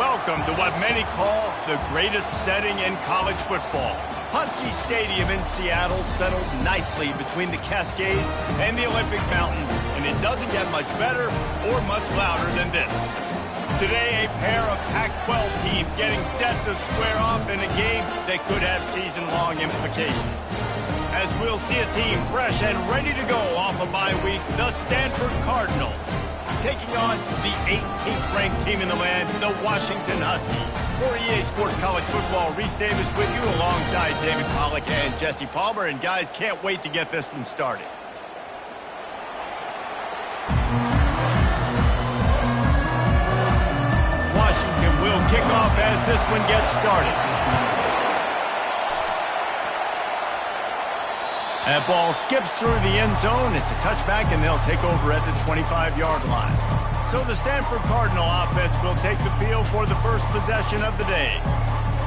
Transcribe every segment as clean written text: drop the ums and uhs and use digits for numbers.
Welcome to what many call the greatest setting in college football. Husky Stadium in Seattle settled nicely between the Cascades and the Olympic Mountains, and it doesn't get much better or much louder than this. Today, a pair of Pac-12 teams getting set to square off in a game that could have season-long implications. As we'll see a team fresh and ready to go off a bye week, the Stanford Cardinals, taking on the 18th ranked team in the land, the Washington Huskies. For EA Sports College Football, Reese Davis with you alongside David Pollack and Jesse Palmer. And guys, can't wait to get this one started. Washington will kick off as this one gets started. That ball skips through the end zone. It's a touchback, and they'll take over at the 25-yard line. So the Stanford Cardinal offense will take the field for the first possession of the day.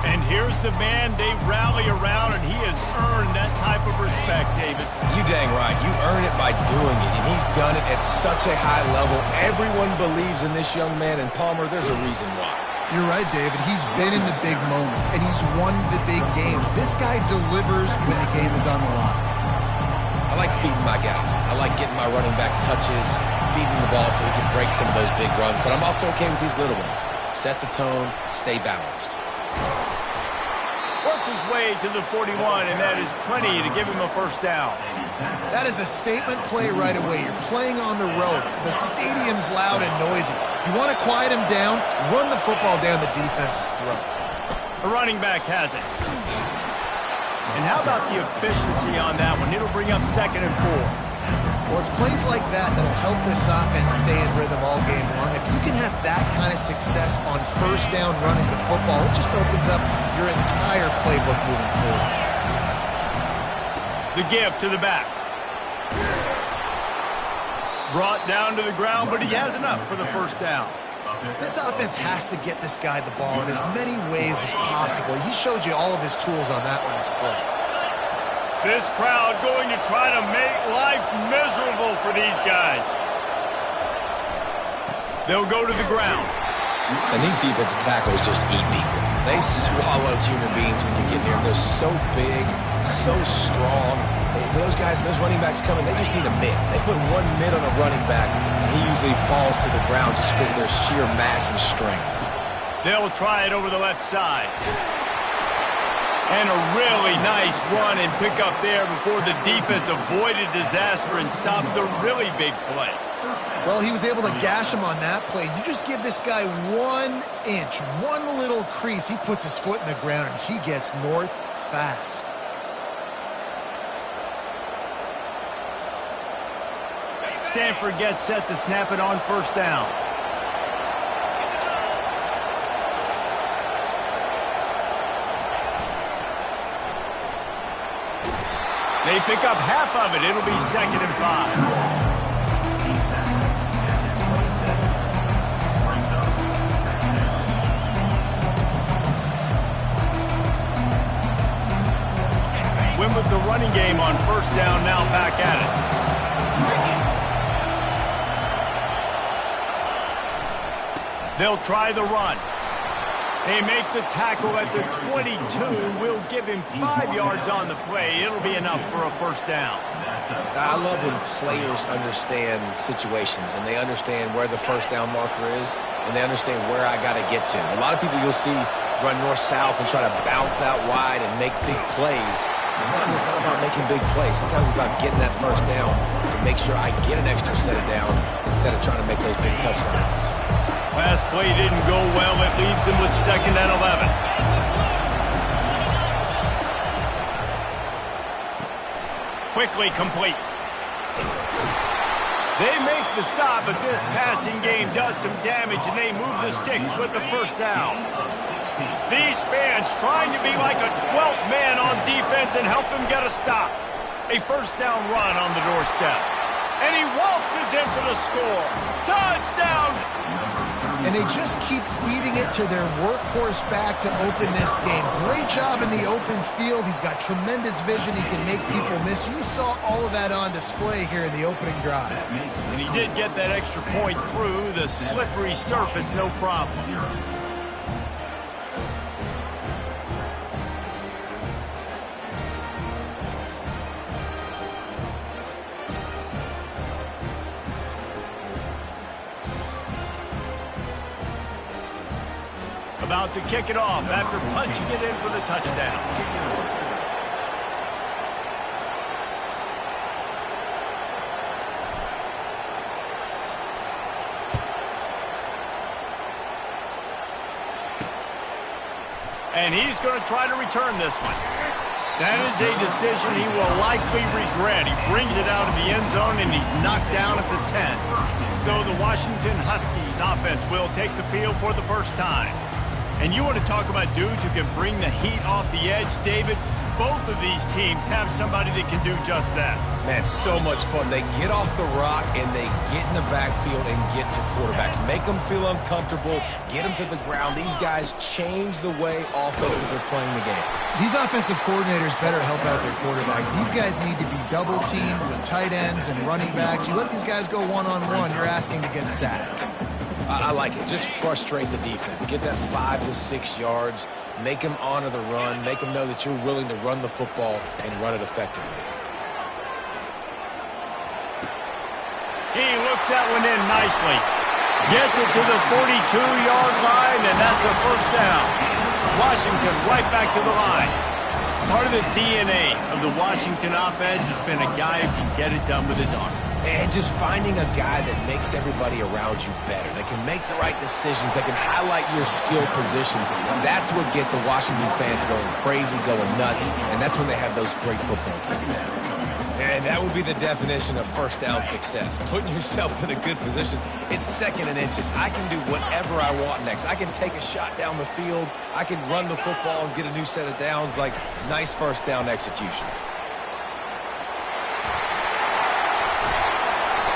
And here's the man they rally around, and he has earned that type of respect, David. You dang right. You earn it by doing it, and he's done it at such a high level. Everyone believes in this young man, and Palmer, there's a reason why. You're right, David. He's been in the big moments, and he's won the big games. This guy delivers when the game is on the line. I like feeding my guy. I like getting my running back touches, feeding the ball so he can break some of those big runs, but I'm also okay with these little ones. Set the tone, stay balanced. Works his way to the 41, and that is plenty to give him a first down. That is a statement play right away. You're playing on the road. The stadium's loud and noisy. You want to quiet him down, run the football down the defense's throat. The running back has it. And how about the efficiency on that one? It'll bring up 2nd and 4. Well, it's plays like that that'll help this offense stay in rhythm all game long. If you can have that kind of success on first down running the football, it just opens up your entire playbook moving forward. The give to the back. Brought down to the ground, but he has enough for the first down. This offense has to get this guy the ball in as many ways as possible. He showed you all of his tools on that last play. This crowd going to try to make life miserable for these guys. They'll go to the ground. And these defensive tackles just eat people. They swallow human beings when you get near them. They're so big, so strong. When those guys, those running backs coming, they just need a mid. They put one mid on a running back, and he usually falls to the ground just because of their sheer mass and strength. They'll try it over the left side. And a really nice run and pick up there before the defense avoided disaster and stopped the really big play. Well, he was able to gash him on that play. You just give this guy 1 inch, one little crease. He puts his foot in the ground, and he gets north fast. Stanford gets set to snap it on first down. They pick up half of it. It'll be 2nd and 5. Win with the running game on first down, now back at it. They'll try the run. They make the tackle at the 22. Will give him 5 yards on the play. It'll be enough for a first down. I love when players understand situations and they understand where the first down marker is and they understand where I got to get to. A lot of people you'll see run north-south and try to bounce out wide and make big plays. Sometimes it's not about making big plays. Sometimes it's about getting that first down to make sure I get an extra set of downs instead of trying to make those big touchdowns. Last play didn't go well. It leaves him with 2nd and 11. Quickly complete. They make the stop, but this passing game does some damage, and they move the sticks with the first down. These fans trying to be like a 12th man on defense and help them get a stop. A first down run on the doorstep. And he waltzes in for the score. Touchdown! And they just keep feeding it to their workhorse back to open this game. Great job in the open field. He's got tremendous vision. He can make people miss. You saw all of that on display here in the opening drive. And he did get that extra point through the slippery surface, no problem. about to kick it off after punching it in for the touchdown. And he's going to try to return this one. That is a decision he will likely regret. He brings it out of the end zone, and he's knocked down at the 10. So the Washington Huskies offense will take the field for the first time. And you want to talk about dudes who can bring the heat off the edge, David? Both of these teams have somebody that can do just that. Man, it's so much fun. They get off the rock and they get in the backfield and get to quarterbacks. Make them feel uncomfortable, get them to the ground. These guys change the way offenses are playing the game. These offensive coordinators better help out their quarterback. These guys need to be double-teamed with tight ends and running backs. You let these guys go one-on-one, you're asking to get sacked. I like it. Just frustrate the defense. Get that 5 to 6 yards. Make them honor the run. Make them know that you're willing to run the football and run it effectively. He looks that one in nicely. Gets it to the 42-yard line, and that's a first down. Washington right back to the line. Part of the DNA of the Washington offense has been a guy who can get it done with his arm. And just finding a guy that makes everybody around you better, that can make the right decisions, that can highlight your skill positions. That's what get the Washington fans going crazy, going nuts, and that's when they have those great football teams. And that would be the definition of first down success. Putting yourself in a good position. It's second and inches. I can do whatever I want next. I can take a shot down the field. I can run the football and get a new set of downs. Like, nice first down execution.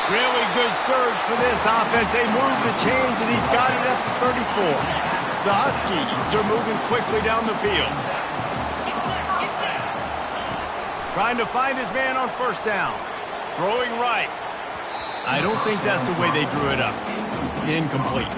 Really good surge for this offense. They move the chains, and he's got it at the 34. The Huskies are moving quickly down the field. Trying to find his man on first down. Throwing right. I don't think that's the way they drew it up. Incomplete.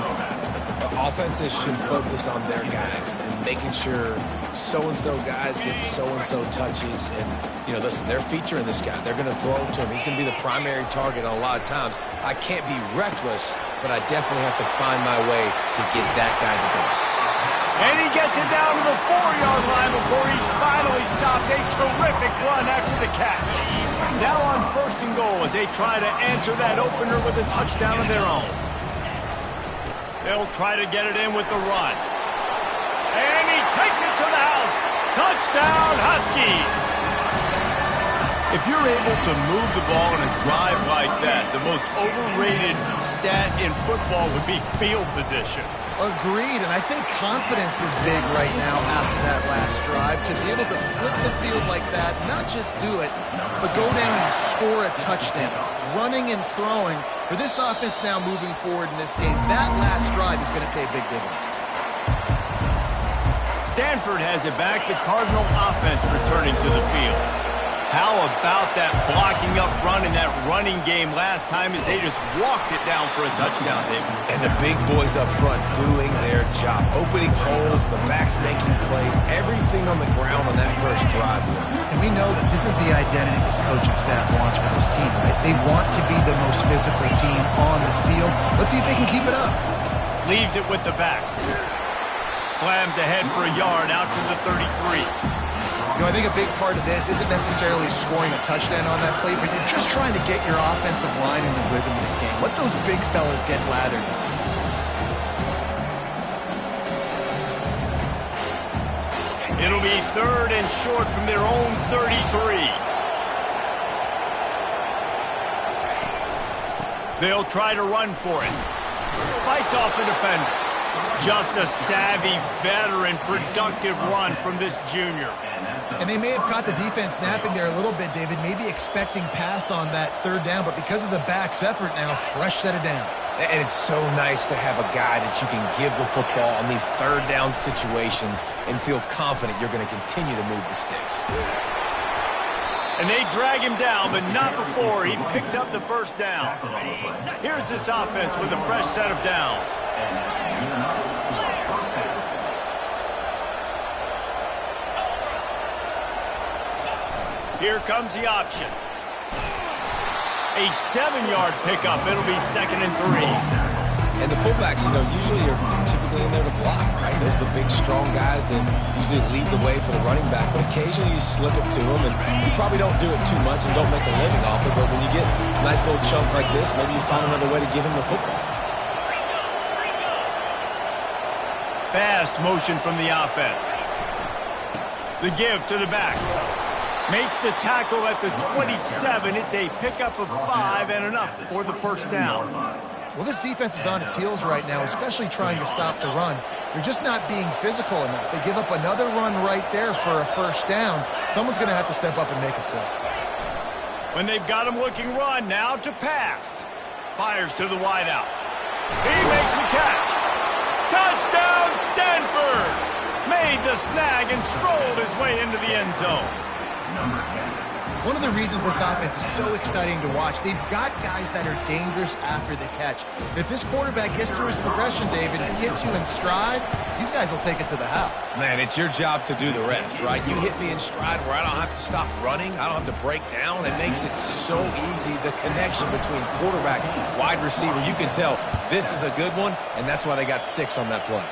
Offenses should focus on their guys and making sure so-and-so guys get so-and-so touches. And, you know, listen, they're featuring this guy. They're going to throw it to him. He's going to be the primary target on a lot of times. I can't be reckless, but I definitely have to find my way to get that guy the ball. And he gets it down to the 4-yard line before he's finally stopped. A terrific run after the catch. Now on first and goal as they try to answer that opener with a touchdown of their own. They'll try to get it in with the run. And he takes it to the house. Touchdown, Huskies! If you're able to move the ball in a drive like that, the most overrated stat in football would be field position. Agreed, and I think confidence is big right now after that last drive. To be able to flip the field like that, not just do it, but go down and score a touchdown. Running and throwing, for this offense now moving forward in this game, that last drive is going to pay big dividends. Stanford has it back, the Cardinal offense returning to the field. How about that blocking up front in that running game last time as they just walked it down for a touchdown, David? And the big boys up front doing their job. Opening holes, the backs making plays, everything on the ground on that first drive. And we know that this is the identity this coaching staff wants for this team, right? They want to be the most physical team on the field. Let's see if they can keep it up. Leaves it with the back. Slams ahead for a yard out to the 33. You know, I think a big part of this isn't necessarily scoring a touchdown on that play, but you're just trying to get your offensive line in the rhythm of the game. Let those big fellas get lathered. It'll be third and short from their own 33. They'll try to run for it. Fights off the defender. Just a savvy, veteran, productive run from this junior. And they may have caught the defense napping there a little bit, David, maybe expecting pass on that third down, but because of the back's effort now, fresh set of downs. And it's so nice to have a guy that you can give the football on these third down situations and feel confident you're going to continue to move the sticks. And they drag him down, but not before he picks up the first down. Here's this offense with a fresh set of downs. Here comes the option. A 7-yard pickup. It'll be 2nd and 3. And the fullbacks, usually are typically in there to block, right? Those are the big, strong guys that usually lead the way for the running back. But occasionally you slip it to them, and you probably don't do it too much and don't make a living off it. But when you get a nice little chunk like this, maybe you find another way to give him the football. Fast motion from the offense. The give to the back. Makes the tackle at the 27. It's a pickup of 5 and enough for the first down. Well, this defense is on its heels right now, especially trying to stop the run. They're just not being physical enough. They give up another run right there for a first down. Someone's going to have to step up and make a play. When they've got him looking run, now to pass. Fires to the wideout. He makes the catch. Touchdown, Stanford! Made the snag and strolled his way into the end zone. One of the reasons this offense is so exciting to watch, they've got guys that are dangerous after the catch. If this quarterback gets through his progression, David, and gets you in stride, these guys will take it to the house. Man, it's your job to do the rest, right? You hit me in stride where I don't have to stop running. I don't have to break down. It makes it so easy. The connection between quarterback, wide receiver, you can tell this is a good one, and that's why they got 6 on that play.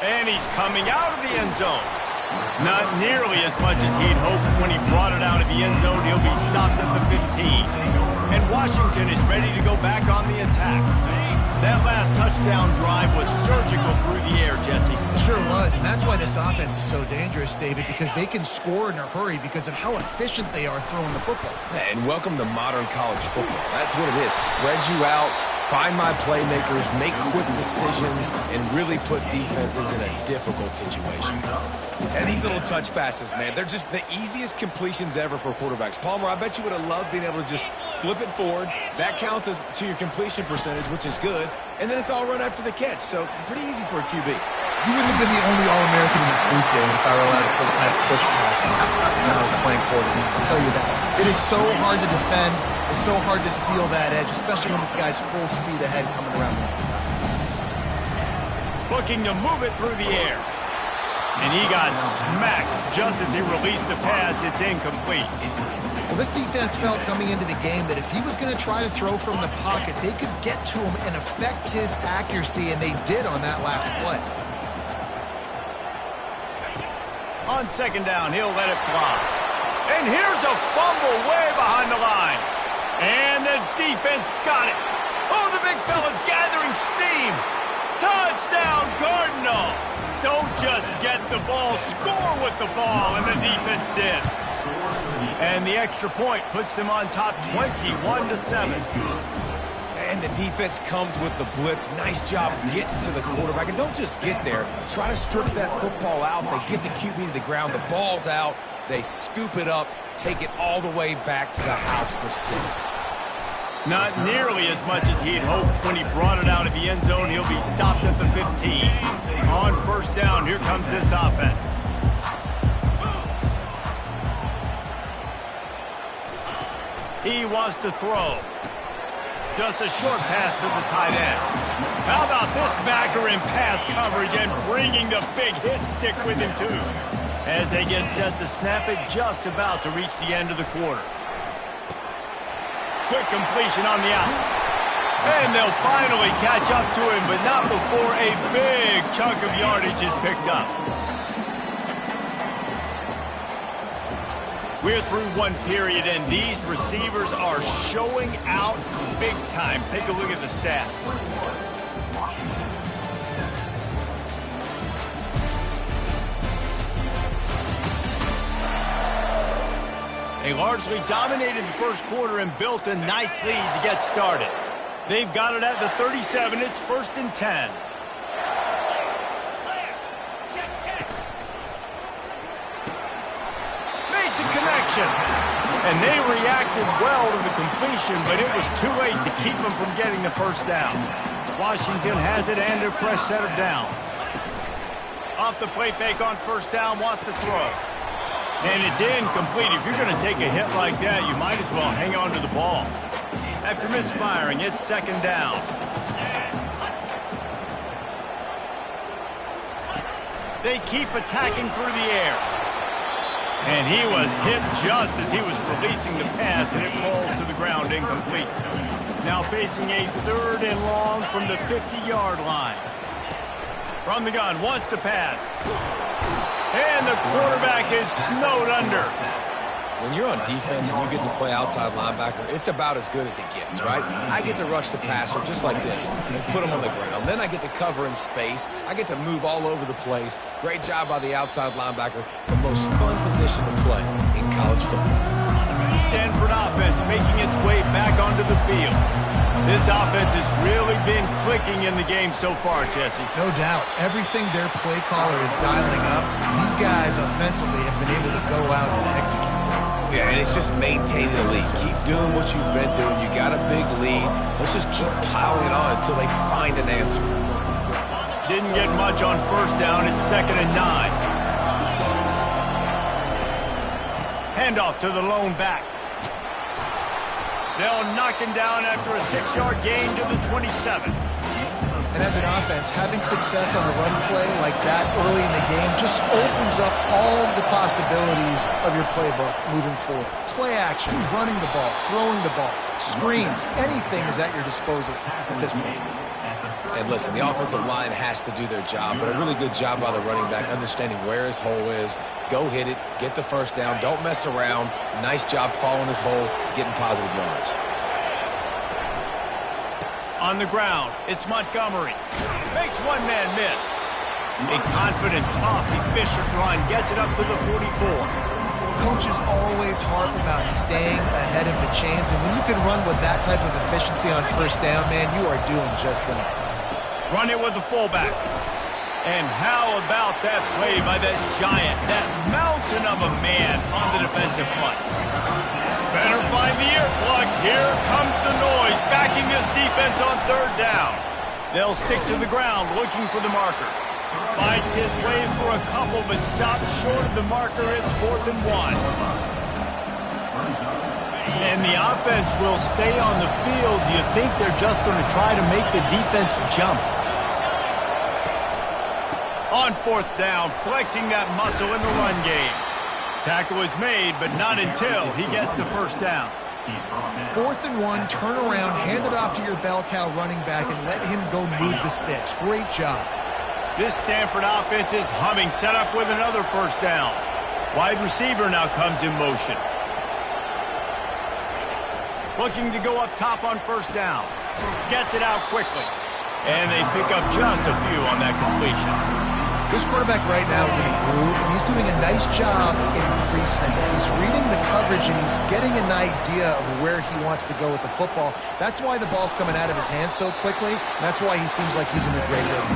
And he's coming out of the end zone. Not nearly as much as he'd hoped when he brought it out of the end zone. He'll be stopped at the 15. And Washington is ready to go back on the attack. That last touchdown drive was surgical through the air, Jesse. It sure was, and that's why this offense is so dangerous, David, because they can score in a hurry because of how efficient they are throwing the football. And welcome to modern college football. That's what it is. Spread you out, find my playmakers, make quick decisions, and really put defenses in a difficult situation. And these little touch passes, man, they're just the easiest completions ever for quarterbacks. Palmer, I bet you would have loved being able to just flip it forward. That counts as to your completion percentage, which is good. And then it's all run after the catch, so pretty easy for a QB. You wouldn't have been the only All-American in this booth game if I were allowed to push passes when I was playing quarterback. I'll tell you that. It is so hard to defend. It's so hard to seal that edge, especially when this guy's full speed ahead coming around the outside. Looking to move it through the air. And he got smacked just as he released the pass. It's incomplete. Well, this defense felt coming into the game that if he was going to try to throw from the pocket, they could get to him and affect his accuracy, and they did on that last play. On second down, he'll let it fly. And here's a fumble way behind the line. And the defense got it. Oh, the big fella's gathering steam. Touchdown, Cardinal. Don't just get the ball, score with the ball, and the defense did. And the extra point puts them on top 21-7. And the defense comes with the blitz. Nice job getting to the quarterback. And don't just get there. Try to strip that football out. They get the QB to the ground. The ball's out. They scoop it up, take it all the way back to the house for 6. Not nearly as much as he'd hoped when he brought it out of the end zone. He'll be stopped at the 15. On first down, here comes this offense. He wants to throw. Just a short pass to the tight end. How about this backer in pass coverage and bringing the big hit stick with him, too. As they get set to snap it, just about to reach the end of the quarter. Quick completion on the out. And they'll finally catch up to him, but not before a big chunk of yardage is picked up. We're through one period, and these receivers are showing out big time. Take a look at the stats. They largely dominated the first quarter and built a nice lead to get started. They've got it at the 37. It's 1st and 10. Makes a connection. And they reacted well to the completion, but it was too late to keep them from getting the first down. Washington has it and a fresh set of downs. Off the play fake on first down, wants to throw. And it's incomplete. If you're going to take a hit like that, you might as well hang on to the ball. After misfiring, it's second down. They keep attacking through the air. And he was hit just as he was releasing the pass, and it falls to the ground incomplete. Now facing a 3rd and long from the 50-yard line. From the gun, wants to pass. And the quarterback is snowed under. When you're on defense and you get to play outside linebacker, it's about as good as it gets, right? I get to rush the passer just like this and put him on the ground. Then I get to cover in space. I get to move all over the place. Great job by the outside linebacker. The most fun position to play in college football. The Stanford offense making its way back onto the field. This offense has really been clicking in the game so far, Jesse. No doubt. Everything their play caller is dialing up, these guys offensively have been able to go out and execute. Yeah, and it's just maintaining the lead. Keep doing what you've been doing. You got a big lead. Let's just keep piling it on until they find an answer. Didn't get much on 1st down. It's 2nd and 9. Handoff to the lone back. They'll knock him down after a 6-yard gain to the 27. And as an offense, having success on the run play like that early in the game just opens up all the possibilities of your playbook moving forward. Play action, running the ball, throwing the ball, screens, anything is at your disposal at this point. And listen, the offensive line has to do their job, but a really good job by the running back, understanding where his hole is. Go hit it, get the 1st down, don't mess around. Nice job following his hole, getting positive yards. On the ground, it's Montgomery. Makes one man miss. A confident, tough, efficient run gets it up to the 44. Coaches always harp about staying ahead of the chains, and when you can run with that type of efficiency on 1st down, man, you are doing just that. Run it with the fullback. And how about that play by that giant, that mountain of a man on the defensive front? Better find the earplugs. Here comes the noise, backing this defense on 3rd down. They'll stick to the ground, looking for the marker. Finds his way for a couple, but stops short of the marker. It's 4th and 1. And the offense will stay on the field. Do you think they're just going to try to make the defense jump? On 4th down, flexing that muscle in the run game. Tackle is made, but not until he gets the 1st down. 4th and 1, turn around, hand it off to your bell cow running back, and let him go move the sticks. Great job. This Stanford offense is humming, set up with another 1st down. Wide receiver now comes in motion. Looking to go up top on 1st down. Gets it out quickly. And they pick up just a few on that completion. This quarterback right now is in a groove, and he's doing a nice job in pre-snap. He's reading the coverage, and he's getting an idea of where he wants to go with the football. That's why the ball's coming out of his hands so quickly, and that's why he seems like he's in a great rhythm.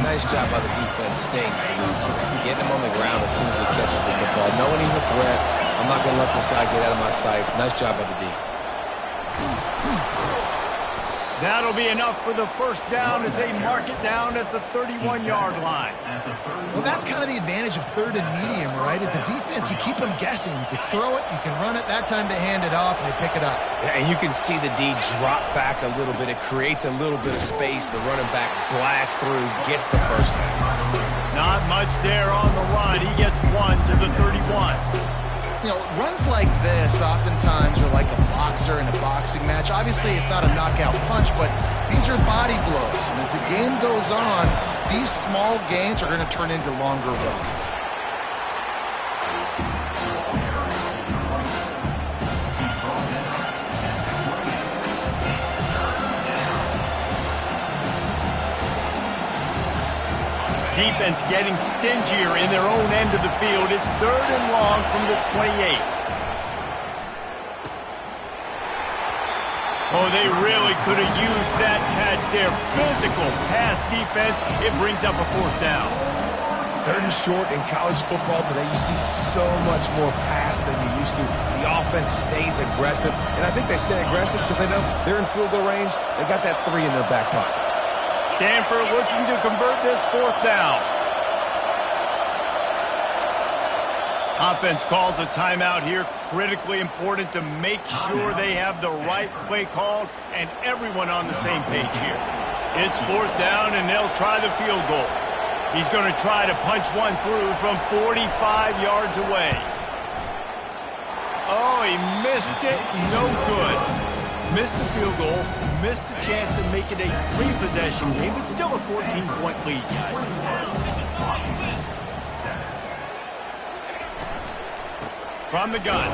Nice job by the defense staying glued to him, getting him on the ground as soon as he catches the football. Knowing he's a threat, I'm not going to let this guy get out of my sights. Nice job by the D. That'll be enough for the 1st down as they mark it down at the 31-yard line. Well, that's kind of the advantage of 3rd and medium, right? Is the defense, you keep them guessing. You can throw it, you can run it. That time they hand it off and they pick it up. Yeah, and you can see the D drop back a little bit. It creates a little bit of space. The running back blasts through, gets the 1st down. Not much there on the run. He gets 1 to the 31. You know, runs like this oftentimes are like a boxer in a boxing match. Obviously, it's not a knockout punch, but these are body blows. And as the game goes on, these small gains are going to turn into longer runs. Defense getting stingier in their own end of the field. It's 3rd and long from the 28. Oh, they really could have used that catch there. Physical pass defense. It brings up a 4th down. 3rd and short in college football today. You see so much more pass than you used to. The offense stays aggressive, and I think they stay aggressive because they know they're in field goal range. They got that 3 in their back pocket. Stanford looking to convert this 4th down. Offense calls a timeout here. Critically important to make sure they have the right play called and everyone on the same page here. It's 4th down, and they'll try the field goal. He's going to try to punch one through from 45 yards away. Oh, he missed it. No good. Missed the field goal. Missed the chance to make it a 3-possession game, but still a 14-point lead, guys. From the gun.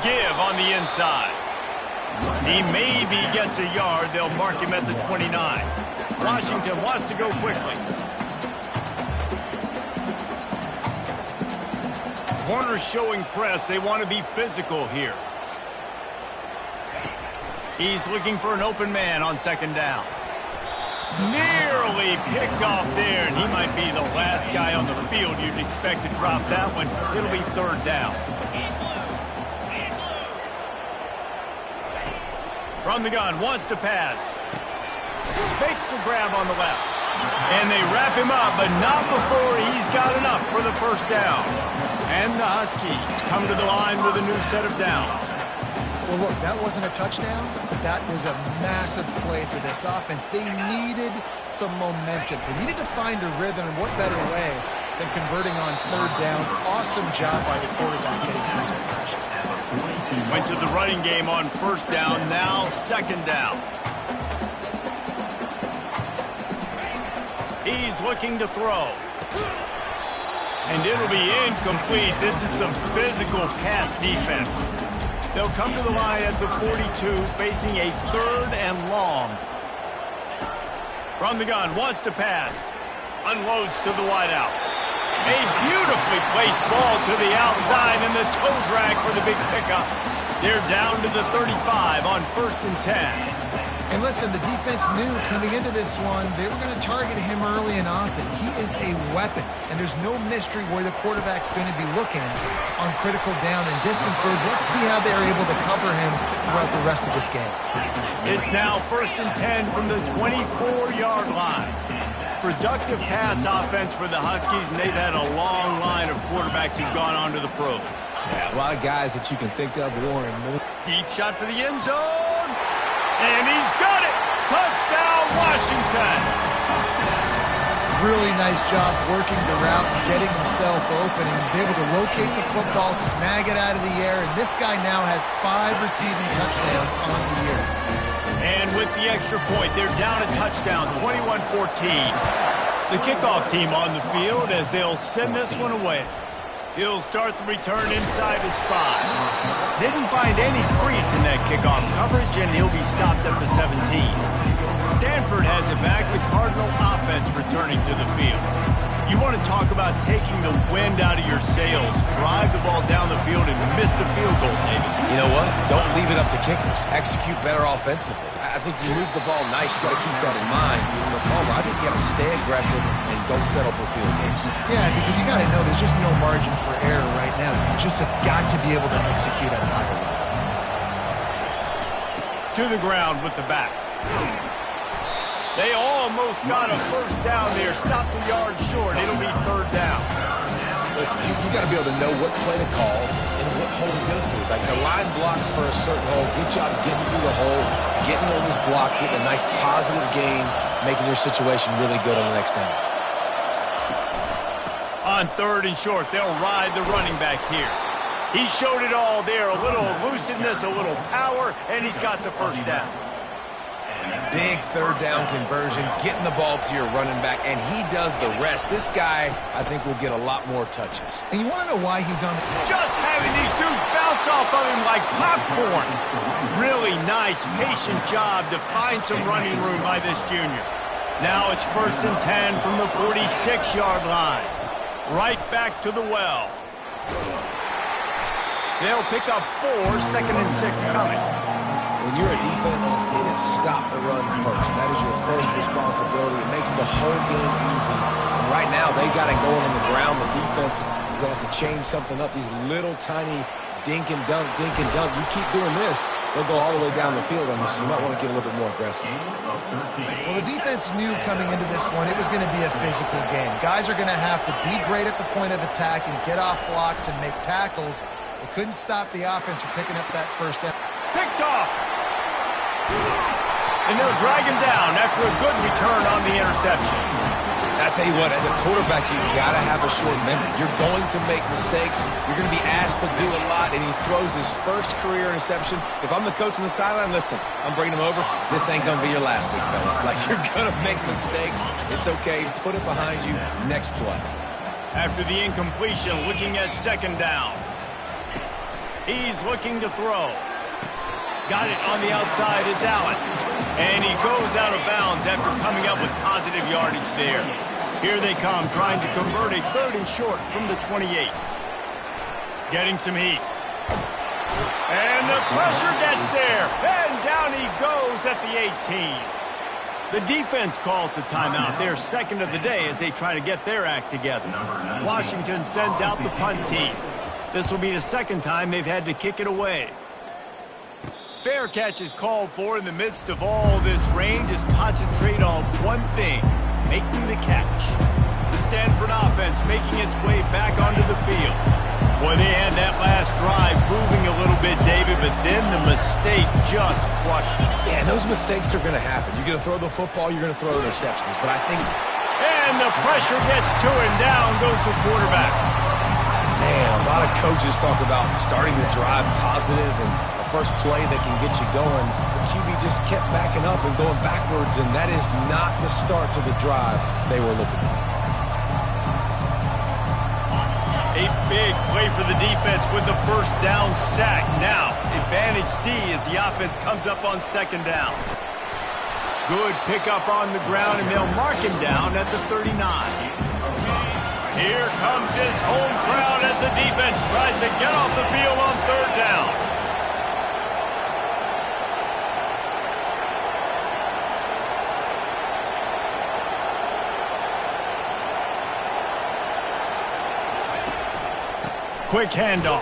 Give on the inside. He maybe gets a yard. They'll mark him at the 29. Washington wants to go quickly. Corners showing press. They want to be physical here. He's looking for an open man on second down. Nearly picked off there, and he might be the last guy on the field you'd expect to drop that one. It'll be third down. From the gun, wants to pass. Makes the grab on the left. And they wrap him up, but not before he's got enough for the first down. And the Huskies come to the line with a new set of downs. Well, look, that wasn't a touchdown, but that was a massive play for this offense. They needed some momentum. They needed to find a rhythm, and what better way than converting on third down. Awesome job by the quarterback getting through some pressure. Went to the running game on first down, now second down. He's looking to throw. And it'll be incomplete. This is some physical pass defense. They'll come to the line at the 42, facing a third and long. From the gun, wants to pass. Unloads to the wideout. A beautifully placed ball to the outside, and the toe drag for the big pickup. They're down to the 35 on 1st and 10. And listen, the defense knew coming into this one, they were going to target him early and often. He is a weapon, and there's no mystery where the quarterback's going to be looking on critical down and distances. Let's see how they're able to cover him throughout the rest of this game. It's now 1st and 10 from the 24-yard line. Productive pass offense for the Huskies, and they've had a long line of quarterbacks who've gone on to the pros. Yeah, a lot of guys that you can think of, Warren Moon. Deep shot for the end zone. And he's got it. Touchdown, Washington. Really nice job working the route and getting himself open. He was able to locate the football, snag it out of the air, and this guy now has 5 receiving touchdowns on the year. And with the extra point, they're down a touchdown, 21-14. The kickoff team on the field as they'll send this one away. He'll start the return inside his 5. Didn't find any crease in that kickoff coverage, and he'll be stopped at the 17. Stanford has it back, the Cardinal offense returning to the field. You want to talk about taking the wind out of your sails. Drive the ball down the field and miss the field goal, David. You know what? Don't leave it up to kickers. Execute better offensively. I think you move the ball nice. You got to keep that in mind. I think you got to stay aggressive and don't settle for field goals. Yeah, because you got to know there's just no margin for error right now. You just have got to be able to execute at a higher level. To the ground with the back. They almost got a first down there. Stopped a yard short. It'll be third down. Listen, you got to be able to know what play to call and what hole to go through. Like the line blocks for a certain hole. Good job getting through the hole, getting on this block, getting a nice positive gain, making your situation really good on the next down. On third and short, they'll ride the running back here. He showed it all there. A little elusiveness, a little power, and he's got the first down. Big third down conversion, getting the ball to your running back, and he does the rest. This guy, I think, will get a lot more touches. And you want to know why he's on the... Just having these dudes bounce off of him like popcorn. Really nice, patient job to find some running room by this junior. Now it's 1st and 10 from the 46-yard line. Right back to the well. They'll pick up 4, 2nd and 6 coming. When you're a defense, it is stop the run first. That is your first responsibility. It makes the whole game easy. And right now, they got it going on the ground. The defense is going to have to change something up. These little tiny dink and dunk, dink and dunk. You keep doing this, they'll go all the way down the field on you, so you might want to get a little bit more aggressive. Well, the defense knew coming into this one it was going to be a physical game. Guys are going to have to be great at the point of attack and get off blocks and make tackles. They couldn't stop the offense from picking up that first down. Picked off. And they'll drag him down after a good return on the interception. I tell you what, as a quarterback, you got to have a short memory. You're going to make mistakes. You're going to be asked to do a lot, and he throws his first career interception. If I'm the coach on the sideline, listen, I'm bringing him over. This ain't going to be your last, big fella. Like, you're going to make mistakes. It's okay. Put it behind you. Next play. After the incompletion, looking at second down. He's looking to throw. Got it on the outside. It's Allen. And he goes out of bounds after coming up with positive yardage there. Here they come, trying to convert a 3rd and short from the 28. Getting some heat. And the pressure gets there. And down he goes at the 18. The defense calls the timeout. Their second of the day as they try to get their act together. Washington sends out the punt team. This will be the second time they've had to kick it away. Fair catch is called for in the midst of all this rain. Just concentrate on one thing, making the catch. The Stanford offense making its way back onto the field. Boy, they had that last drive moving a little bit, David, but then the mistake just crushed them. Yeah, those mistakes are going to happen. You're going to throw the football, you're going to throw interceptions, but I think... And the pressure gets to him. Down goes the quarterback. Man, a lot of coaches talk about starting the drive positive and a first play that can get you going. The QB just kept backing up and going backwards, and that is not the start to the drive they were looking for. A big play for the defense with the first down sack. Now, advantage D as the offense comes up on second down. Good pickup on the ground, and they'll mark him down at the 39. Here comes his home crowd as the defense tries to get off the field on third down. Quick handoff.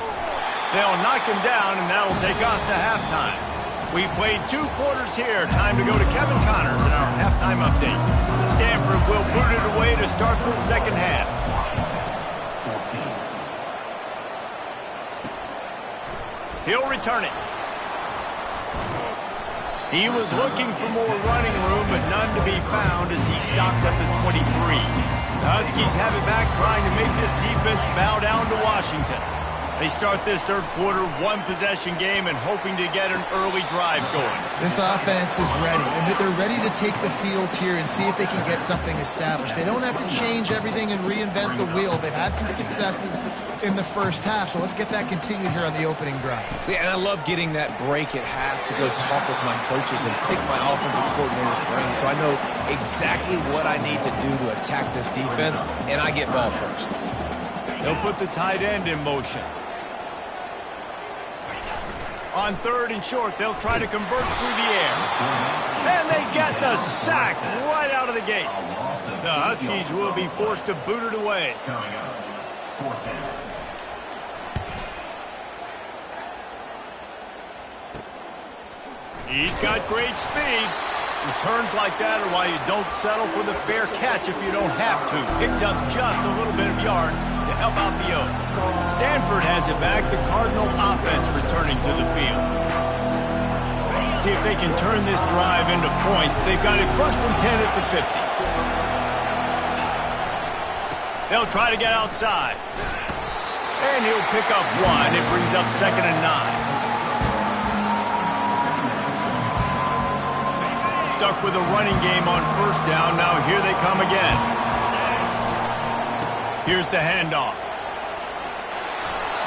They'll knock him down, and that'll take us to halftime. We played 2 quarters here. Time to go to Kevin Connors in our halftime update. Stanford will boot it away to start the second half. He'll return it. He was looking for more running room, but none to be found as he stopped at the 23. The Huskies have it back, trying to make this defense bow down to Washington. They start this third quarter, 1-possession game, and hoping to get an early drive going. This offense is ready, and they're ready to take the field here and see if they can get something established. They don't have to change everything and reinvent the wheel. They've had some successes in the first half, so let's get that continued here on the opening drive. Yeah, and I love getting that break at half to go talk with my coaches and pick my offensive coordinator's brain so I know exactly what I need to do to attack this defense, and I get ball first. They'll put the tight end in motion. On third and short, they'll try to convert through the air. And they get the sack right out of the gate. The Huskies will be forced to boot it away. He's got great speed. Returns like that are why you don't settle for the fair catch if you don't have to. Picks up just a little bit of yards to help out the Oak. Stanford has it back. The Cardinal offense returning to the field. See if they can turn this drive into points. They've got it 1st and 10 at the 50. They'll try to get outside. And he'll pick up 1. It brings up 2nd and 9. Stuck with a running game on first down. Now here they come again. Here's the handoff.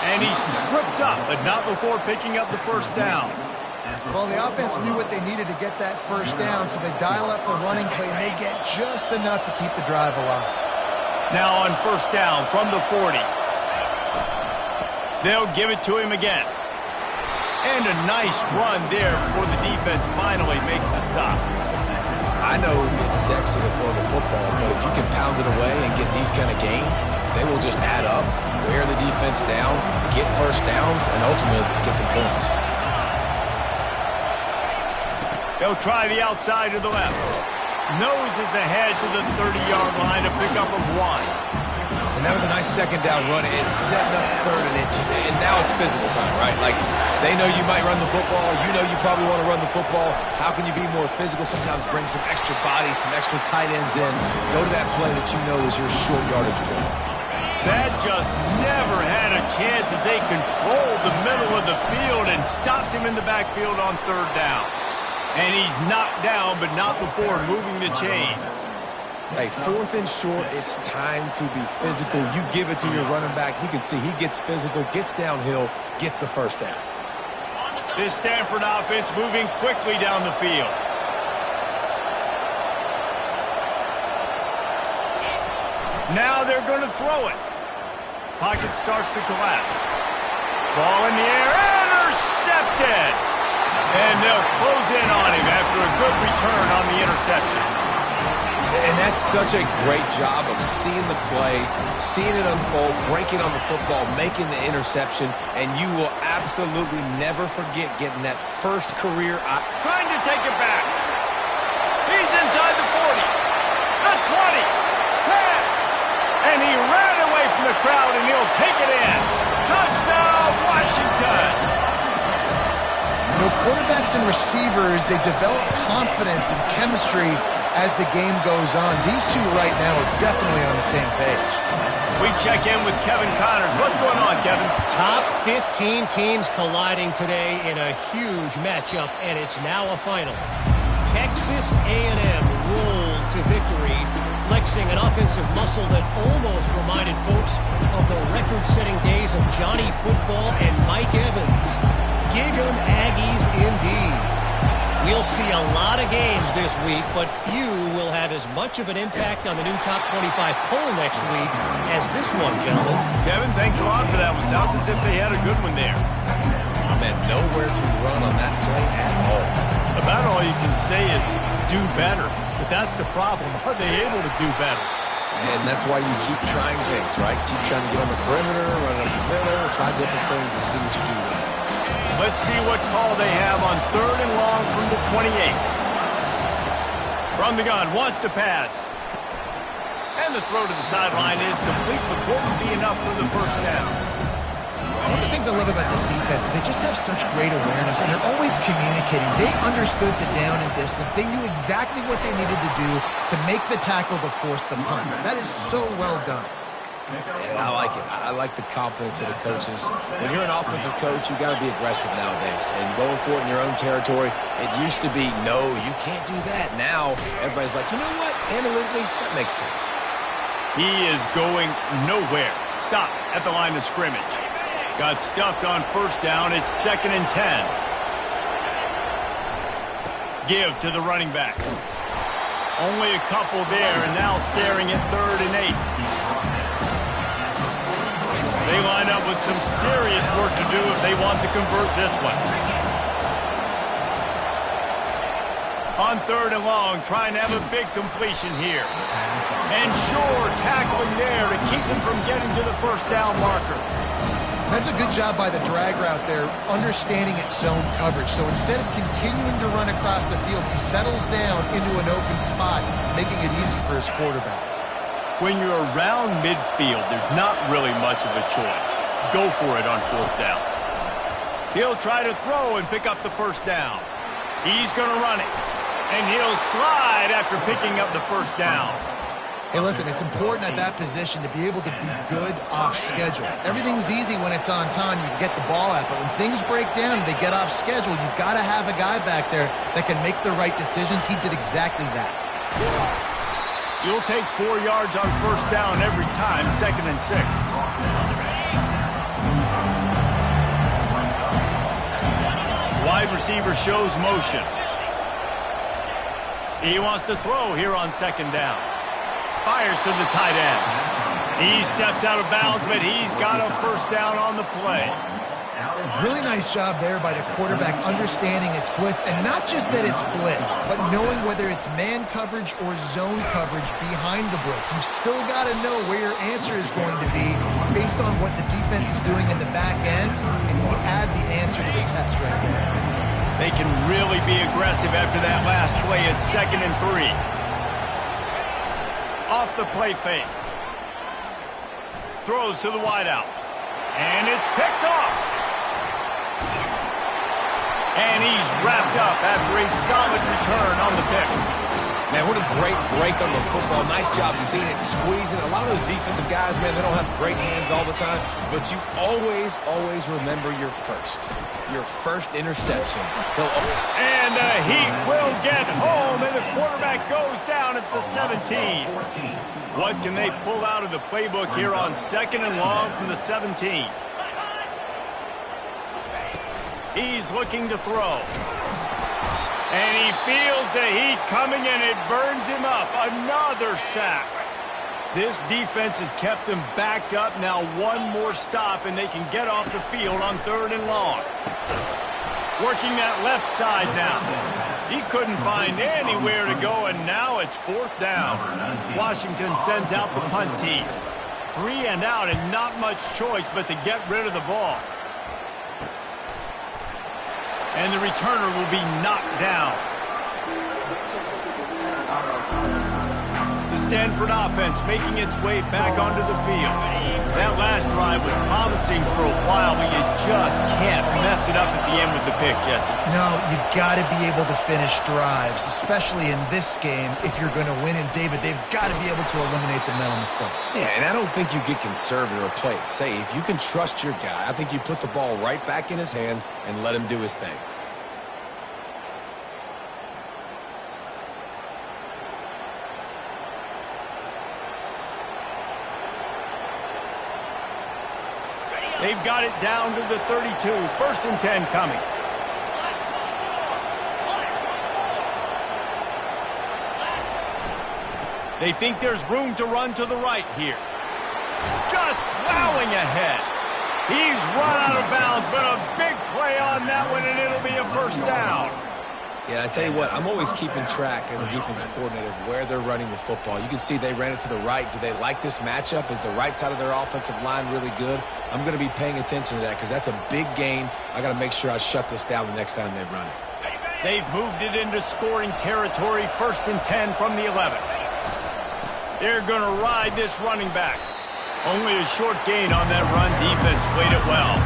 And he's tripped up, but not before picking up the first down. Well, the offense knew what they needed to get that first down, so they dial up the running play, and they get just enough to keep the drive alive. Now on first down from the 40. They'll give it to him again. And a nice run there before the defense finally makes the stop. I know it's sexy to throw the football, but if you can pound it away and get these kind of gains, they will just add up, wear the defense down, get first downs, and ultimately get some points. They'll try the outside to the left. Noses ahead to the 30-yard line, a pickup of 1. And that was a nice second down run. It's setting up third and inches, and now it's physical time, right? Like, they know you might run the football. You know you probably want to run the football. How can you be more physical? Sometimes bring some extra bodies, some extra tight ends in. Go to that play that you know is your short yardage play. That just never had a chance as they controlled the middle of the field and stopped him in the backfield on third down. And he's knocked down, but not before moving the chains. Hey, fourth and short, it's time to be physical. You give it to your running back. You can see he gets physical, gets downhill, gets the first down. This Stanford offense moving quickly down the field. Now they're going to throw it. Pocket starts to collapse. Ball in the air, intercepted! And they'll close in on him after a good return on the interception. And that's such a great job of seeing the play, seeing it unfold, breaking on the football, making the interception, and you will absolutely never forget getting that first career. Trying to take it back. He's inside the 40, the 20, 10, and he ran away from the crowd, and he'll take it in. Touchdown, Washington! You know, quarterbacks and receivers, they develop confidence and chemistry as the game goes on. These two right now are definitely on the same page. We check in with Kevin Connors. What's going on, Kevin? Top 15 teams colliding today in a huge matchup, and it's now a final. Texas A&M rolled to victory, flexing an offensive muscle that almost reminded folks of the record-setting days of Johnny Football and Mike Evans. Gig 'em Aggies indeed. We'll see a lot of games this week, but few will have as much of an impact on the new top 25 poll next week as this one, gentlemen. Kevin, thanks a lot for that one. Sounds as if they had a good one there. Man, nowhere to run on that play at all. About all you can say is do better. But that's the problem. Are they able to do better? And that's why you keep trying things, right? Keep trying to get on the perimeter, run up the middle, try different things to see what you do. Let's see what call they have on third and long from the 28. From the gun, wants to pass. And the throw to the sideline is complete, but won't be enough for the first down. One of the things I love about this defense is they just have such great awareness, and they're always communicating. They understood the down and distance. They knew exactly what they needed to do to make the tackle to force the punt. That is so well done. Yeah, I like it. I like the confidence of the coaches. When you're an offensive coach, you got to be aggressive nowadays. And going for it in your own territory, it used to be, no, you can't do that. Now, everybody's like, you know what? Analytically, that makes sense. He is going nowhere. Stop at the line of scrimmage. Got stuffed on first down. It's 2nd and 10. Give to the running back. Only a couple there, and now staring at 3rd and 8. They line up with some serious work to do if they want to convert this one. On 3rd and long, trying to have a big completion here. And sure, tackling there to keep them from getting to the first down marker. That's a good job by the drag route there, understanding its zone coverage. So instead of continuing to run across the field, he settles down into an open spot, making it easy for his quarterback. When you're around midfield, there's not really much of a choice. Go for it on 4th down. He'll try to throw and pick up the first down. He's going to run it. And he'll slide after picking up the first down. Hey, listen, it's important at that position to be able to be good off schedule. Everything's easy when it's on time. You can get the ball out. But when things break down and they get off schedule, you've got to have a guy back there that can make the right decisions. He did exactly that. You'll take 4 yards on first down every time, 2nd and 6. Wide receiver shows motion. He wants to throw here on 2nd down. Fires to the tight end. He steps out of bounds, but he's got a first down on the play. Really nice job there by the quarterback understanding it's blitz, and not just that it's blitz, but knowing whether it's man coverage or zone coverage behind the blitz. You've still got to know where your answer is going to be based on what the defense is doing in the back end, and he add the answer to the test right there. They can really be aggressive after that last play at 2nd and 3. Off the play fake. throws to the wideout. And it's picked off. And he's wrapped up after a solid return on the pick. Man, what a great break on the football. Nice job seeing it, squeezing. A lot of those defensive guys, man, they don't have great hands all the time, but you always, always remember your first interception. And the Heat will get home, and the quarterback goes down at the 17. What can they pull out of the playbook here on 2nd and long from the 17? He's looking to throw. And he feels the heat coming, and it burns him up. Another sack. This defense has kept them backed up. Now one more stop, and they can get off the field on 3rd and long. Working that left side now. He couldn't find anywhere to go, and now it's 4th down. Washington sends out the punt team. 3 and out, and not much choice but to get rid of the ball. And the returner will be knocked down. The Stanford offense making its way back onto the field. That last drive was promising for a while, but you just can't mess it up at the end with the pick, Jesse. No, you got to be able to finish drives, especially in this game. If you're going to win, and David, they've got to be able to eliminate the mental mistakes. Yeah, and I don't think you get conservative or play it safe. You can trust your guy. I think you put the ball right back in his hands and let him do his thing. They've got it down to the 32. 1st and 10 coming. They think there's room to run to the right here. Just plowing ahead. He's run out of bounds, but a big play on that one, and it'll be a 1st down. Yeah, I tell you what, I'm always keeping track as a defensive coordinator of where they're running the football. You can see they ran it to the right. Do they like this matchup? Is the right side of their offensive line really good? I'm going to be paying attention to that because that's a big gain. I got to make sure I shut this down the next time they run it. They've moved it into scoring territory. 1st and 10 from the 11. They're going to ride this running back. Only a short gain on that run. Defense played it well.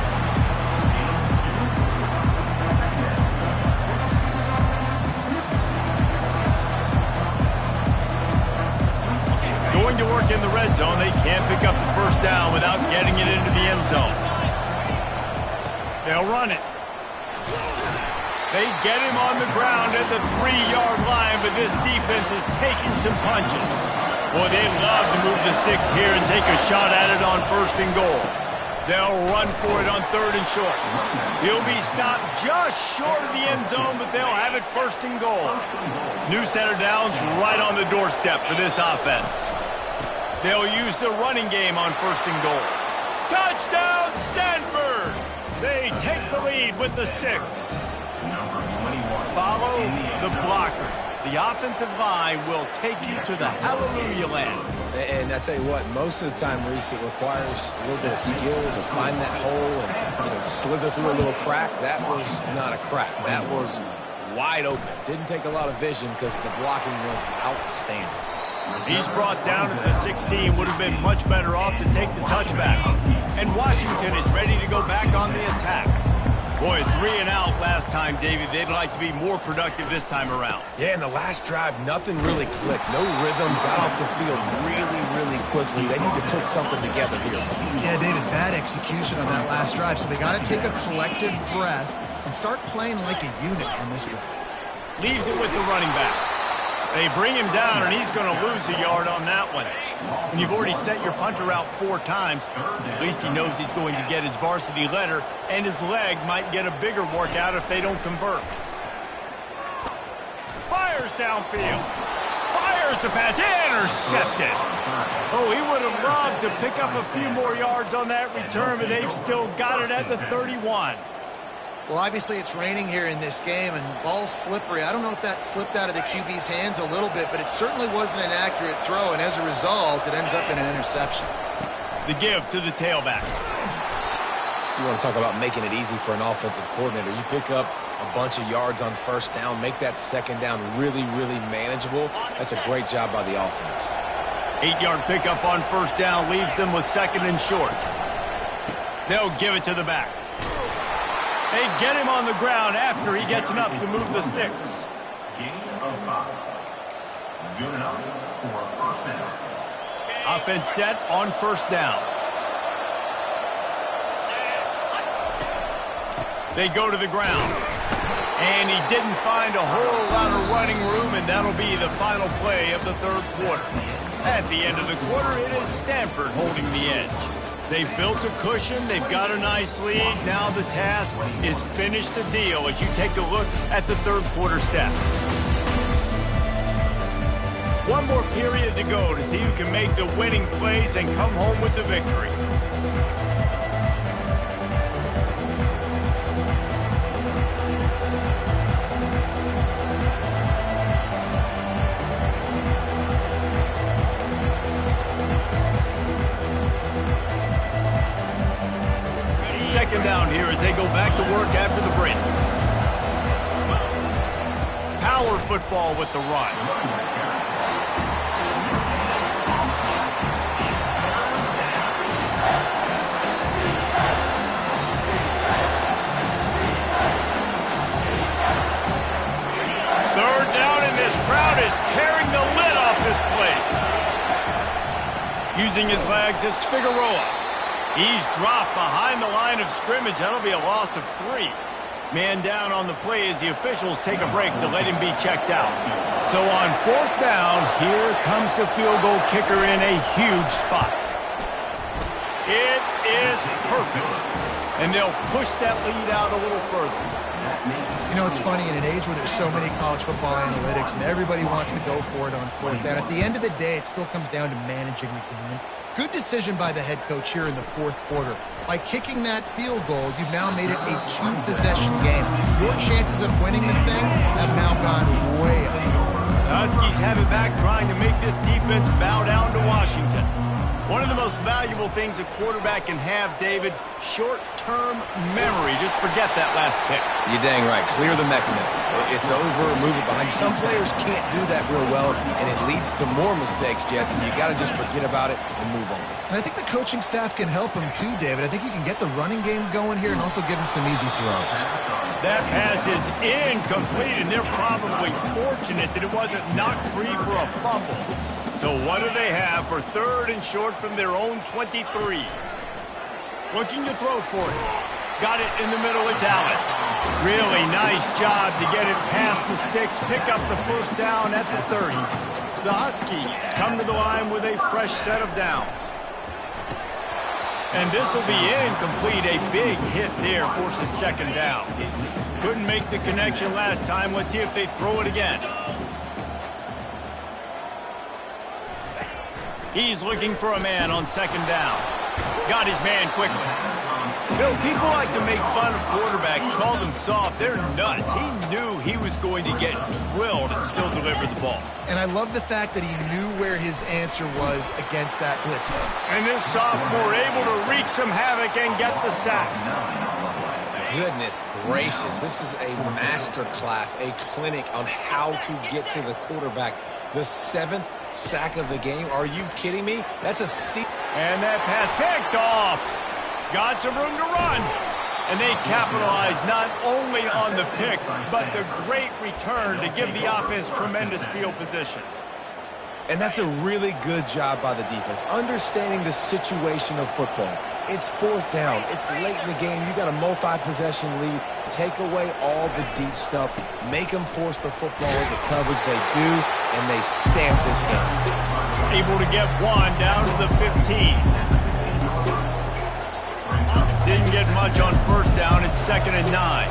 Going to work in the red zone. They can't pick up the 1st down without getting it into the end zone. They'll run it. They get him on the ground at the 3-yard line, but this defense is taking some punches. Boy, they love to move the sticks here and take a shot at it on 1st and goal. They'll run for it on 3rd and short. He'll be stopped just short of the end zone, but they'll have it 1st and goal. New center downs right on the doorstep for this offense. They'll use the running game on 1st and goal. Touchdown, Stanford! They take the lead with the 6. Follow the blockers. The offensive line will take you to the hallelujah land. And I tell you what, most of the time, Reese, it requires a little bit of skill to find that hole and slither through a little crack. That was not a crack. That was wide open. Didn't take a lot of vision because the blocking was outstanding. He's brought down to the 16. Would have been much better off to take the touchback. And Washington is ready to go back on the attack. Boy, 3 and out last time, David. They'd like to be more productive this time around. Yeah, in the last drive, nothing really clicked. No rhythm. Got off the field really, really quickly. They need to put something together here. Yeah, David, bad execution on that last drive. So they got to take a collective breath and start playing like a unit on this one. Leaves it with the running back. They bring him down, and he's going to lose a yard on that one. When you've already sent your punter out 4 times, at least he knows he's going to get his varsity letter, and his leg might get a bigger workout if they don't convert. Fires downfield. Fires the pass. Intercepted. Oh, he would have loved to pick up a few more yards on that return, but they've still got it at the 31. Well, obviously it's raining here in this game, and ball's slippery. I don't know if that slipped out of the QB's hands a little bit, but it certainly wasn't an accurate throw, and as a result, it ends up in an interception. The give to the tailback. You want to talk about making it easy for an offensive coordinator. You pick up a bunch of yards on 1st down, make that 2nd down really, really manageable. That's a great job by the offense. 8-yard pickup on first down leaves them with second and short. They'll give it to the back. They get him on the ground after he gets enough to move the sticks. Gain of 5. Good enough for first down. Offense set on first down. They go to the ground. And he didn't find a whole lot of running room, and that'll be the final play of the third quarter. At the end of the quarter, it is Stanford holding the edge. They've built a cushion. They've got a nice lead. Now the task is finish the deal as you take a look at the third quarter stats. One more period to go to see who can make the winning plays and come home with the victory. Second down here as they go back to work after the break. Power football with the run. Third down, and this crowd is tearing the lid off this place. Using his legs, it's Figueroa. He's dropped behind the line of scrimmage. That'll be a loss of 3. Man down on the play as the officials take a break to let him be checked out. So on fourth down, here comes the field goal kicker in a huge spot. It is perfect. And they'll push that lead out a little further. You know, it's funny, in an age where there's so many college football analytics and everybody wants to go for it on fourth down, at the end of the day, it still comes down to managing the game. Good decision by the head coach here in the fourth quarter. By kicking that field goal, you've now made it a 2-possession game. Your chances of winning this thing have now gone way up. The Huskies have it back, trying to make this defense bow down to Washington. One of the most valuable things a quarterback can have, David, short-term memory. Just forget that last pick. You're dang right. Clear the mechanism. It's over, move it behind. Some players can't do that real well, and it leads to more mistakes, Jesse. You got to just forget about it and move on. And I think the coaching staff can help him too, David. I think you can get the running game going here and also give him some easy throws. That pass is incomplete, and they're probably fortunate that it wasn't knocked free for a fumble. So what do they have for third and short from their own 23? Looking to throw for it. Got it in the middle. It's Allen. Really nice job to get it past the sticks. Pick up the first down at the 30. The Huskies come to the line with a fresh set of downs. And this will be incomplete. A big hit there forces second down. Couldn't make the connection last time. Let's see if they throw it again. He's looking for a man on second down. Got his man quickly. You know, people like to make fun of quarterbacks, call them soft. They're nuts. He knew he was going to get drilled and still deliver the ball. And I love the fact that he knew where his answer was against that blitz. And this sophomore able to wreak some havoc and get the sack. Goodness gracious. This is a master class, a clinic on how to get to the quarterback. The 7th sack of the game. Are you kidding me? That's a C. And that pass picked off. Got some room to run. And they capitalized not only on the pick, but the great return to give the offense tremendous field position. And that's a really good job by the defense, understanding the situation of football. It's fourth down. It's late in the game. You got a multi-possession lead. Take away all the deep stuff. Make them force the football into coverage. They do, and they stamp this game. Able to get one down to the 15. Didn't get much on first down. It's 2nd and 9.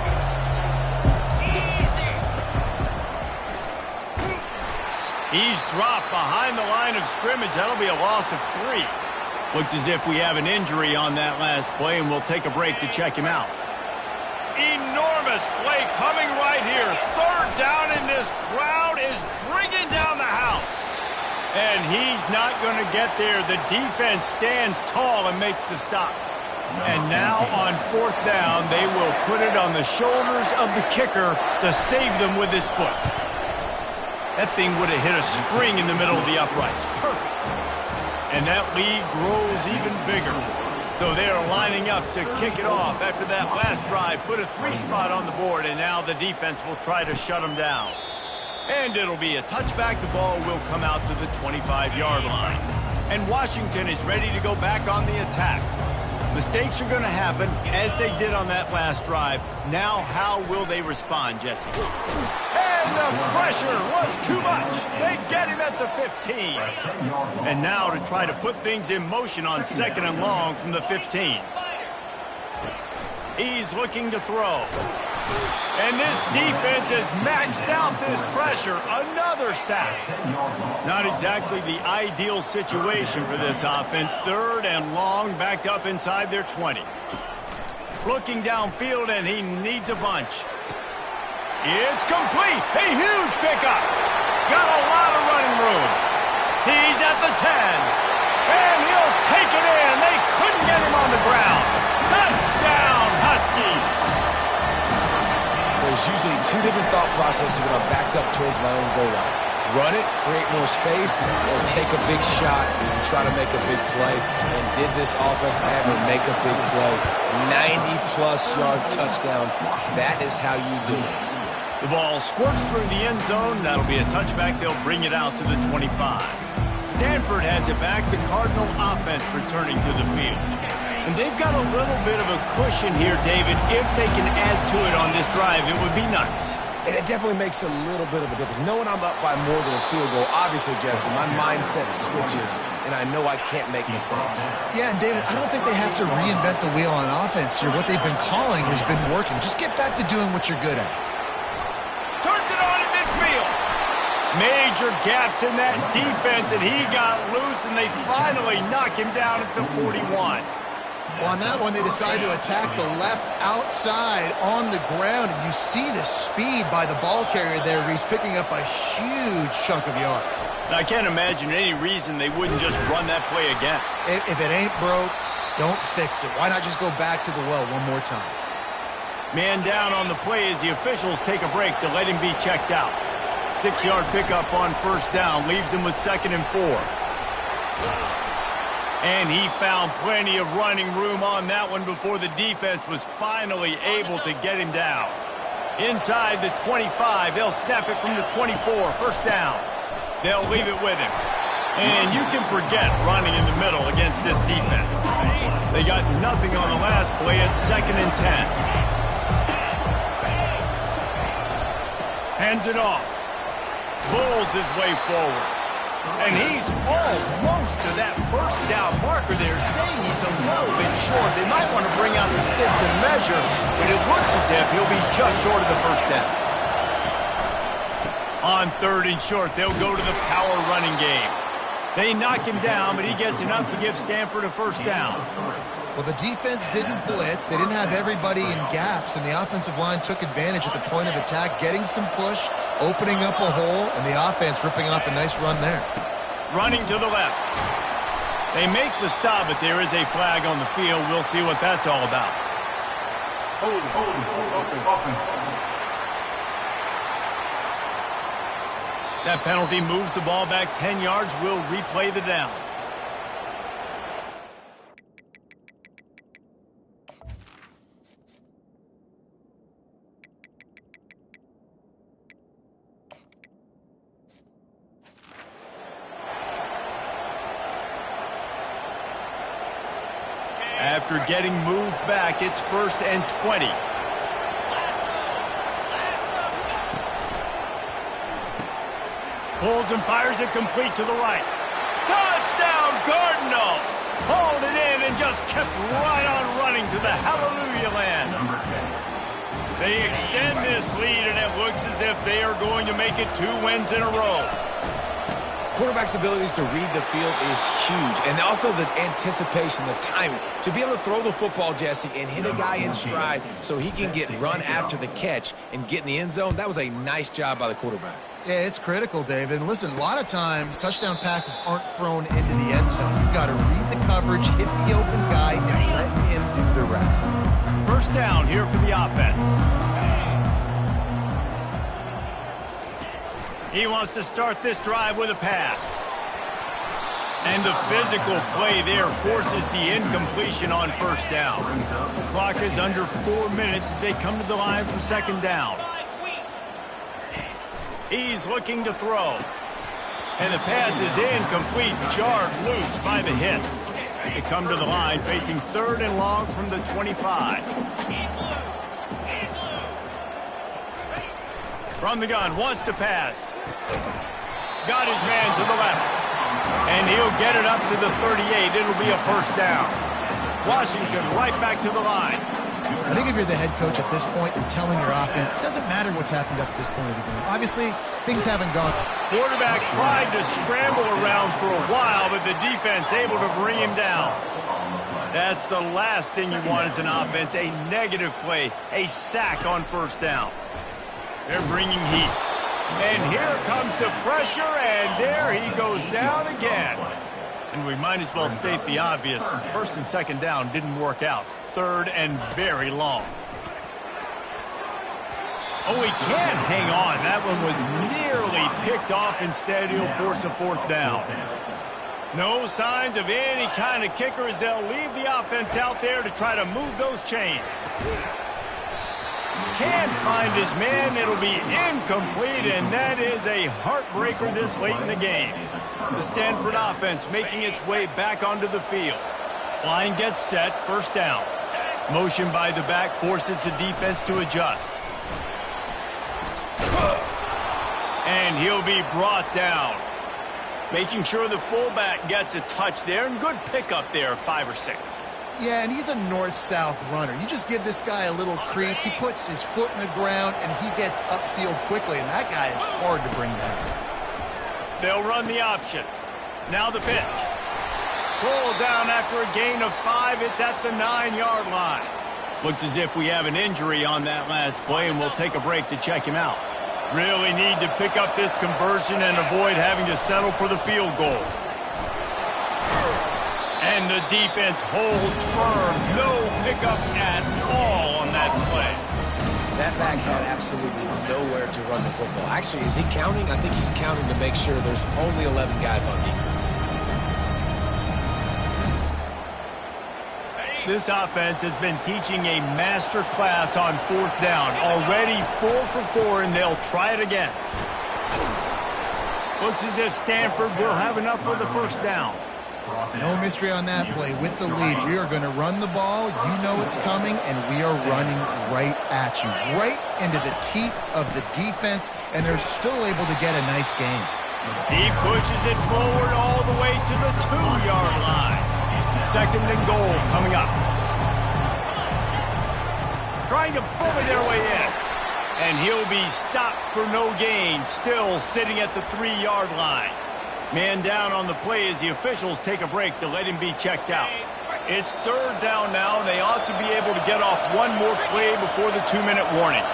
He's dropped behind the line of scrimmage. That'll be a loss of 3. Looks as if we have an injury on that last play, and we'll take a break to check him out. Enormous play coming right here. Third down, and this crowd is bringing down the house. And he's not going to get there. The defense stands tall and makes the stop. And now on fourth down, they will put it on the shoulders of the kicker to save them with his foot. That thing would have hit a string in the middle of the uprights. Perfect. And that lead grows even bigger. So they are lining up to kick it off after that last drive. Put a 3-spot on the board, and now the defense will try to shut them down. And it'll be a touchback. The ball will come out to the 25-yard line. And Washington is ready to go back on the attack. Mistakes are going to happen, as they did on that last drive. Now, how will they respond, Jesse? And the pressure was too much. They get him at the 15. And now to try to put things in motion on 2nd and long from the 15. He's looking to throw. And this defense has maxed out this pressure. Another sack. Not exactly the ideal situation for this offense. 3rd and long, backed up inside their 20. Looking downfield, and he needs a bunch. It's complete. A huge pickup. Got a lot of running room. He's at the 10. And he'll take it in. They couldn't get him on the ground. Touchdown, Husky. There's usually 2 different thought processes when I'm backed up towards my own goal line. Run it, create more space, or take a big shot and try to make a big play. And did this offense ever make a big play? 90-plus yard touchdown. That is how you do it. The ball squirts through the end zone. That'll be a touchback. They'll bring it out to the 25. Stanford has it back. The Cardinal offense returning to the field. And they've got a little bit of a cushion here, David. If they can add to it on this drive, it would be nice. And it definitely makes a little bit of a difference. Knowing I'm up by more than a field goal, obviously, Jesse, my mindset switches, and I know I can't make mistakes. Yeah, and David, I don't think they have to reinvent the wheel on offense here. What they've been calling has been working. Just get back to doing what you're good at. Turns it on in midfield. Major gaps in that defense, and he got loose, and they finally knock him down at the 41. Well, on that one, they decide to attack the left outside on the ground, and you see the speed by the ball carrier there. He's picking up a huge chunk of yards. I can't imagine any reason they wouldn't just run that play again. If it ain't broke, don't fix it. Why not just go back to the well one more time? Man down on the play as the officials take a break to let him be checked out. 6-yard pickup on 1st down, leaves him with 2nd and 4. And he found plenty of running room on that one before the defense was finally able to get him down. Inside the 25, they'll snap it from the 24, 1st down. They'll leave it with him. And you can forget running in the middle against this defense. They got nothing on the last play. It's 2nd and 10. Hands it off. Pulls his way forward. And he's almost to that 1st down marker there, saying he's a little bit short. They might want to bring out the sticks and measure, but it looks as if he'll be just short of the 1st down. On 3rd and short, they'll go to the power running game. They knock him down, but he gets enough to give Stanford a 1st down. Well, the defense didn't blitz. They didn't have everybody in gaps, and the offensive line took advantage at the point of attack, getting some push, opening up a hole, and the offense ripping off a nice run there. Running to the left. They make the stop, but there is a flag on the field. We'll see what that's all about. That penalty moves the ball back 10 yards. We'll replay the down. After getting moved back, it's 1st and 20. Pulls and fires it complete to the right. Touchdown, Cardinal! Hauled it in and just kept right on running to the hallelujah land. They extend this lead, and it looks as if they are going to make it 2 wins in a row. Quarterback's abilities to read the field is huge, and also the anticipation, the timing. To be able to throw the football, Jesse, and hit a guy in stride so he can get run after the catch and get in the end zone, that was a nice job by the quarterback. Yeah, it's critical, David. And listen, a lot of times touchdown passes aren't thrown into the end zone. You've got to read the coverage, hit the open guy, and let him do the rest. 1st down here for the offense. He wants to start this drive with a pass. And the physical play there forces the incompletion on first down. The clock is under 4 minutes as they come to the line for second down. He's looking to throw. And the pass is incomplete, jarred loose by the hit. They come to the line facing third and long from the 25. From the gun, wants to pass. Got his man to the left. And he'll get it up to the 38. It'll be a first down. Washington right back to the line. I think if you're the head coach at this point and telling your offense, it doesn't matter what's happened up to this point of the game. Obviously, things haven't gone. Quarterback tried to scramble around for a while, but the defense able to bring him down. That's the last thing you want as an offense, a negative play, a sack on first down. They're bringing heat. And here comes the pressure, and there he goes down again. And we might as well state the obvious. First and second down didn't work out. Third and very long. Oh, he can't hang on. That one was nearly picked off. Instead, he'll force a fourth down. No signs of any kind of kicker as they'll leave the offense out there to try to move those chains. Can't find his man. It'll be incomplete, and that is a heartbreaker this late in the game. The Stanford offense making its way back onto the field. Line gets set, first down. Motion by the back forces the defense to adjust. And he'll be brought down. Making sure the fullback gets a touch there, and good pickup there, 5 or 6. Yeah, and he's a north-south runner. You just give this guy a little crease, he puts his foot in the ground, and he gets upfield quickly, and that guy is hard to bring down. They'll run the option. Now the pitch. Pull down after a gain of 5. It's at the 9-yard line. Looks as if we have an injury on that last play, and we'll take a break to check him out. Really need to pick up this conversion and avoid having to settle for the field goal. And the defense holds firm. No pickup at all on that play. That back had absolutely nowhere to run the football. Actually, is he counting? I think he's counting to make sure there's only 11 guys on defense. This offense has been teaching a master class on fourth down. Already 4 for 4, and they'll try it again. Looks as if Stanford will have enough for the first down. No mystery on that play. With the lead, we are going to run the ball. You know it's coming, and we are running right at you. Right into the teeth of the defense, and they're still able to get a nice gain. He pushes it forward all the way to the 2-yard line. Second and goal coming up. Trying to bully their way in. And he'll be stopped for no gain. Still sitting at the 3-yard line. Man down on the play as the officials take a break to let him be checked out. It's third down now, and they ought to be able to get off one more play before the 2-minute warning.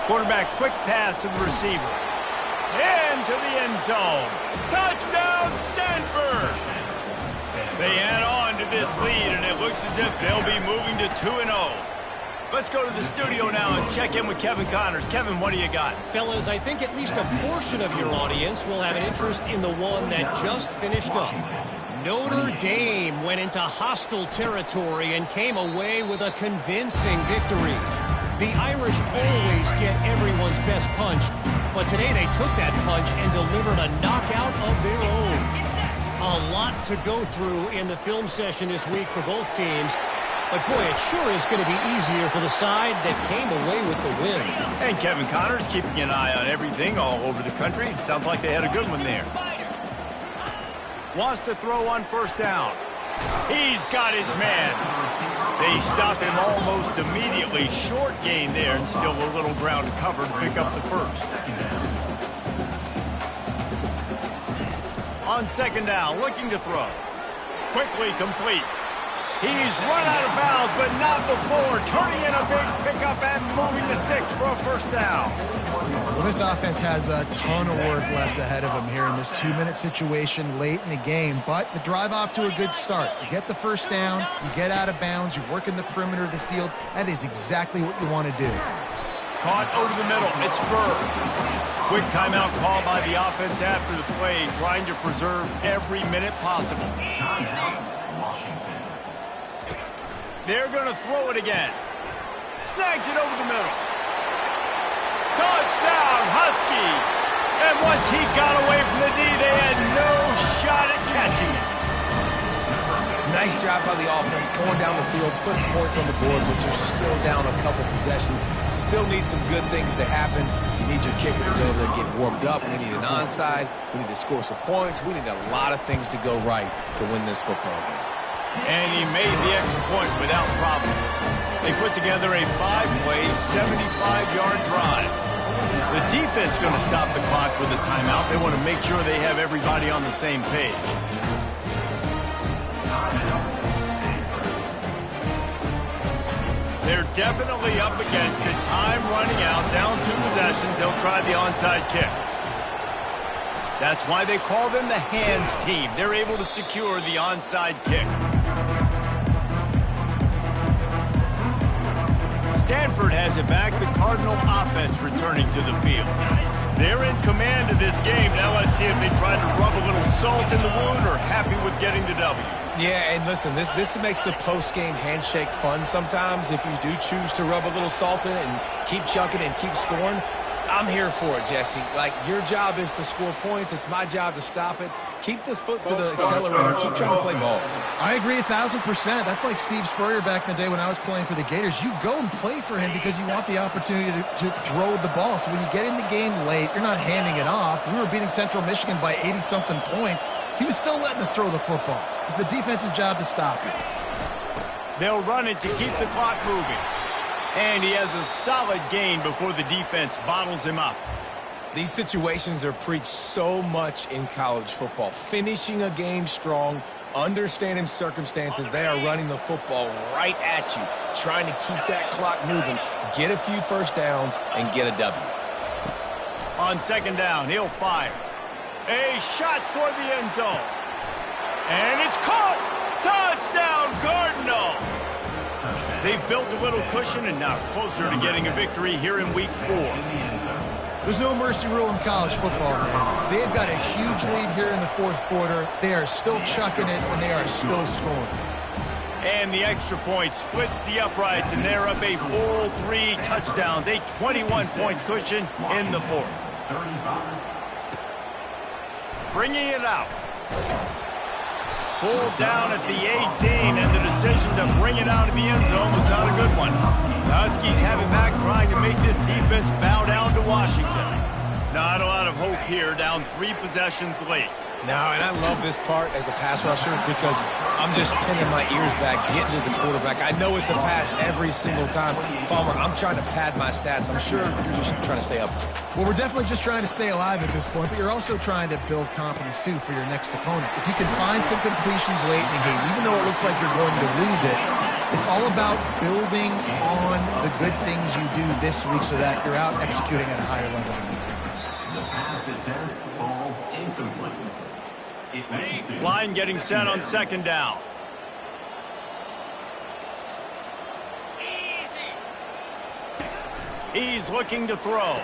Quarterback quick pass to the receiver. Into the end zone. Touchdown, Stanford! They add on to this lead, and it looks as if they'll be moving to 2-0. Let's go to the studio now and check in with Kevin Connors. Kevin, what do you got? Fellas, I think at least a portion of your audience will have an interest in the one that just finished up. Notre Dame went into hostile territory and came away with a convincing victory. The Irish always get everyone's best punch, but today they took that punch and delivered a knockout of their own. A lot to go through in the film session this week for both teams. But, boy, it sure is going to be easier for the side that came away with the win. And Kevin Connors keeping an eye on everything all over the country. Sounds like they had a good one there. Wants to throw on first down. He's got his man. They stop him almost immediately. Short gain there, and still a little ground to cover and pick up the first. On second down, looking to throw. Quickly complete. He's run out of bounds, but not before. Turning in a big pickup and moving the sticks for a first down. Well, this offense has a ton of work left ahead of them here in this 2-minute situation late in the game, but the drive off to a good start. You get the first down, you get out of bounds, you work in the perimeter of the field. That is exactly what you want to do. Caught over the middle. It's Bird. Quick timeout call by the offense after the play, trying to preserve every minute possible. Timeout, Washington. They're going to throw it again. Snags it over the middle. Touchdown, Huskies! And once he got away from the D, they had no shot at catching it. Nice job by the offense going down the field, putting points on the board, but you're still down a couple possessions. Still need some good things to happen. You need your kicker to be able to get warmed up. We need an onside. We need to score some points. We need a lot of things to go right to win this football game. And he made the extra point without problem. They put together a 5-play, 75-yard drive. The defense going to stop the clock with a timeout. They want to make sure they have everybody on the same page. They're definitely up against it. Time running out, down 2 possessions. They'll try the onside kick. That's why they call them the hands team. They're able to secure the onside kick. Stanford has it back. The Cardinal offense returning to the field. They're in command of this game. Now let's see if they try to rub a little salt in the wound or happy with getting the W. Yeah, and listen, this makes the post-game handshake fun sometimes if you do choose to rub a little salt in it and keep chucking and keep scoring. I'm here for it, Jesse. Like, your job is to score points. It's my job to stop it. Keep the foot to the accelerator. Keep trying to play ball. I agree 1,000%. That's like Steve Spurrier back in the day when I was playing for the Gators. You go and play for him because you want the opportunity to throw the ball. So when you get in the game late, you're not handing it off. We were beating Central Michigan by 80-something points. He was still letting us throw the football. It's the defense's job to stop it. They'll run it to keep the clock moving. And he has a solid gain before the defense bottles him up. These situations are preached so much in college football. Finishing a game strong, understanding circumstances. They are running the football right at you, trying to keep that clock moving, get a few first downs, and get a W. On second down, he'll fire. A shot toward the end zone. And it's caught! Touchdown, Cardinal! They've built a little cushion and now closer to getting a victory here in Week 4. There's no mercy rule in college football, man. They've got a huge lead here in the 4th quarter. They are still chucking it, and they are still scoring. And the extra point splits the uprights, and they're up a full 3 touchdowns, a 21-point cushion in the 4th. Bringing it out. Pulled down at the 18, and the decision to bring it out of the end zone was not a good one. The Huskies have it back, trying to make this defense bow down to Washington. Not a lot of hope here, down 3 possessions late. No, and I love this part as a pass rusher because I'm just pinning my ears back, getting to the quarterback. I know it's a pass every single time. Farmer, I'm trying to pad my stats. I'm sure you're just trying to stay up. Well, we're definitely just trying to stay alive at this point, but you're also trying to build confidence, too, for your next opponent. If you can find some completions late in the game, even though it looks like you're going to lose it, it's all about building on the good things you do this week so that you're out executing at a higher level than next week. The pass attempt falls incomplete. Line getting set on second down. He's looking to throw.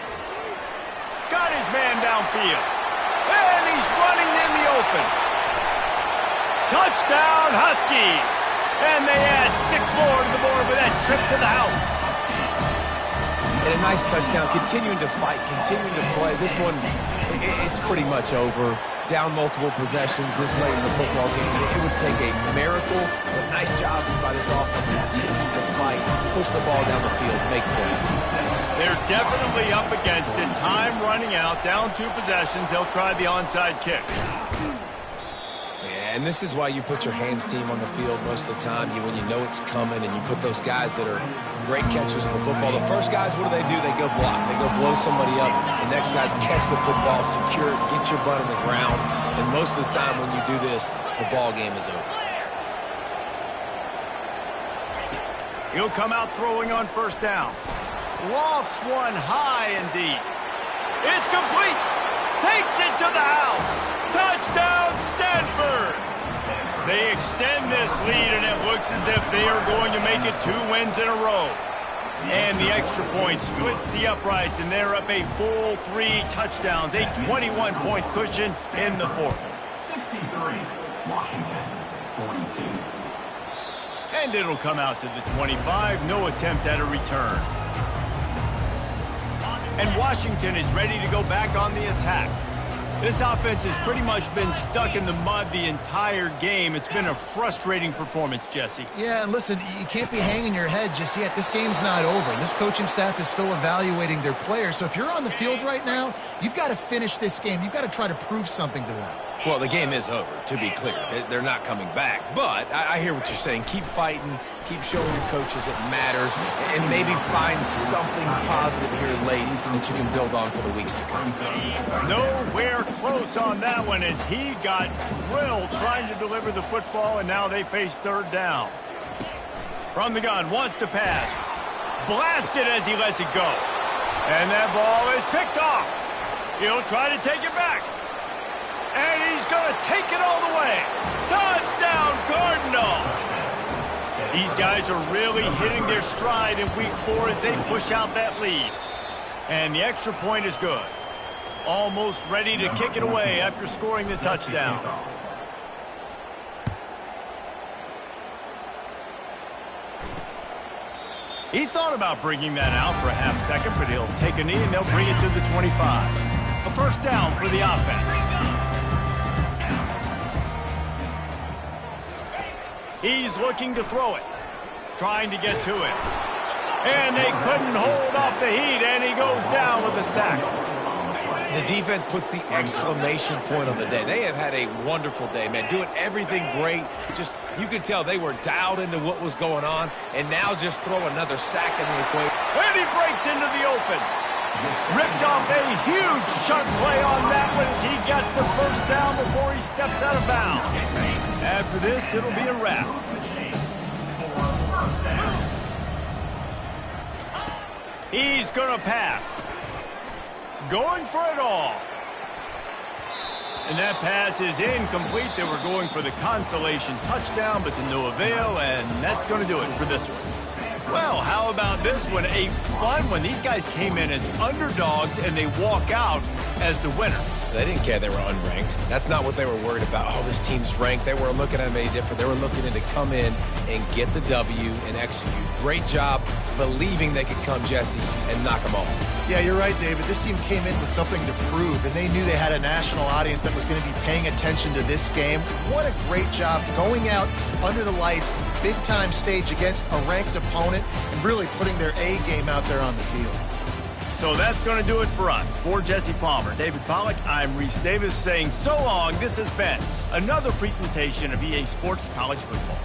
Got his man downfield. And he's running in the open. Touchdown, Huskies! And they add 6 more to the board with that trip to the house. And a nice touchdown, continuing to fight, continuing to play. This one, it's pretty much over. Down multiple possessions this late in the football game. It would take a miracle, but nice job by this offense. Continue to fight, push the ball down the field, make plays. They're definitely up against it. Time running out, down 2 possessions. They'll try the onside kick. Yeah, and this is why you put your hands team on the field most of the time. When you know it's coming, and you put those guys that are great catchers of the football. The first guys, what do? They go block. They go blow somebody up. The next guys catch the football, secure it, get your butt in the ground. And most of the time when you do this, the ball game is over. He'll come out throwing on first down. Lofts one high and deep. It's complete. Takes it to the house. Touchdown, Stanford. They extend this lead, and it looks as if they are going to make it 2 wins in a row. And the extra point splits the uprights, and they're up a full 3 touchdowns, a 21-point cushion in the fourth. 63, Washington, 42. And it'll come out to the 25, no attempt at a return. And Washington is ready to go back on the attack. This offense has pretty much been stuck in the mud the entire game. It's been a frustrating performance, Jesse. Yeah, and listen, you can't be hanging your head just yet. This game's not over. This coaching staff is still evaluating their players. So if you're on the field right now, you've got to finish this game. You've got to try to prove something to them. Well, the game is over, to be clear. They're not coming back. But I hear what you're saying. Keep fighting. Keep showing your coaches it matters. And maybe find something positive here late that you can build on for the weeks to come. Nowhere close on that one as he got drilled trying to deliver the football, and now they face third down. From the gun, wants to pass. Blasted as he lets it go. And that ball is picked off. He'll try to take it back. And he's going to take it all the way. Touchdown, Cardinal! These guys are really hitting their stride in week 4 as they push out that lead. And the extra point is good. Almost ready to kick it away after scoring the touchdown. He thought about bringing that out for a half second, but he'll take a knee and they'll bring it to the 25. A first down for the offense. He's looking to throw it, trying to get to it. And they couldn't hold off the heat, and he goes down with a sack. The defense puts the exclamation point on the day. They have had a wonderful day, man, doing everything great. Just, you could tell they were dialed into what was going on, and now just throw another sack in the equation. And he breaks into the open. Ripped off a huge chunk play on that one as he gets the first down before he steps out of bounds. After this, it'll be a wrap. He's going to pass. Going for it all. And that pass is incomplete. They were going for the consolation touchdown, but to no avail, and that's going to do it for this one. Well, how about this one? A fun one. These guys came in as underdogs, and they walk out as the winner. They didn't care they were unranked. That's not what they were worried about. Oh, this team's ranked. They weren't looking at them any different. They were looking to come in and get the W and execute. Great job believing they could come, Jesse, and knock them off. Yeah, you're right, David. This team came in with something to prove, and they knew they had a national audience that was going to be paying attention to this game. What a great job going out under the lights, big-time stage against a ranked opponent, and really putting their A game out there on the field. So that's going to do it for us. For Jesse Palmer, David Pollack, I'm Reese Davis saying so long. This has been another presentation of EA Sports College Football.